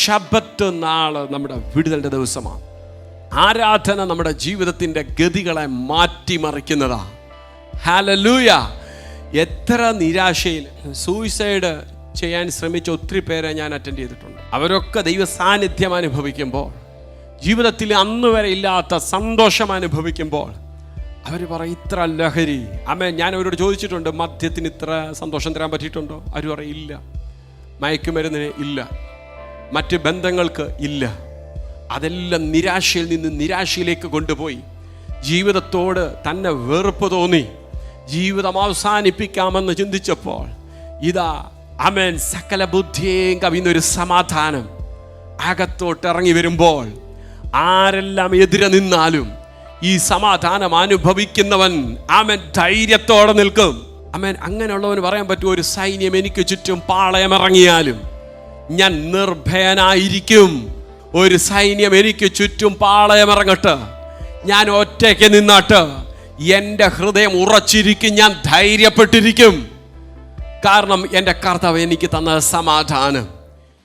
ശബ്ബത്ത് നാള് നമ്മുടെ വിടുതലിൻ്റെ ദിവസമാണ്. ആരാധന നമ്മുടെ ജീവിതത്തിൻ്റെ ഗതികളെ മാറ്റിമറിക്കുന്നതാ. ഹല്ലേലൂയ. എത്ര നിരാശയിൽ സൂയിസൈഡ് ചെയ്യാൻ ശ്രമിച്ച ഒത്തിരി പേരെ ഞാൻ അറ്റൻഡ് ചെയ്തിട്ടുണ്ട്. അവരൊക്കെ ദൈവ സാന്നിധ്യം അനുഭവിക്കുമ്പോൾ, ജീവിതത്തിൽ അന്ന് വരെ ഇല്ലാത്ത സന്തോഷം അനുഭവിക്കുമ്പോൾ അവർ പറയും ഇത്ര ലഹരി. ഞാൻ അവരോട് ചോദിച്ചിട്ടുണ്ട്, മദ്യത്തിന് ഇത്ര സന്തോഷം തരാൻ പറ്റിയിട്ടുണ്ടോ? അവർ പറയും ഇല്ല. മയക്കുമരുന്നിന് ഇല്ല, മറ്റ് ബന്ധങ്ങൾക്ക് ഇല്ല. അതെല്ലാം നിരാശയിൽ നിന്ന് നിരാശയിലേക്ക് കൊണ്ടുപോയി ജീവിതത്തോട് തന്നെ വെറുപ്പ് തോന്നി ജീവിതം അവസാനിപ്പിക്കാമെന്ന് ചിന്തിച്ചപ്പോൾ ഇതാ സകല ബുദ്ധിയേയും കവിയുന്നൊരു സമാധാനം അകത്തോട്ട് ഇറങ്ങി വരുമ്പോൾ, ആരെല്ലാം എതിരെ നിന്നാലും ഈ സമാധാനം അനുഭവിക്കുന്നവൻ ധൈര്യത്തോടെ നിൽക്കും. അങ്ങനെയുള്ളവന് പറയാൻ പറ്റും, ഒരു സൈന്യം എനിക്ക് ചുറ്റും പാളയമിറങ്ങിയാലും ഞാൻ നിർഭയനായിരിക്കും. ഒരു സൈന്യം എനിക്ക് ചുറ്റും പാളയമിറങ്ങട്ടെ, ഞാൻ ഒറ്റയ്ക്ക് നിന്നാട്ട് എൻ്റെ ഹൃദയം ഉറച്ചിരിക്കും, ഞാൻ ധൈര്യപ്പെട്ടിരിക്കും. കാരണം എൻ്റെ കർത്താവ് എനിക്ക് തന്ന സമാധാനം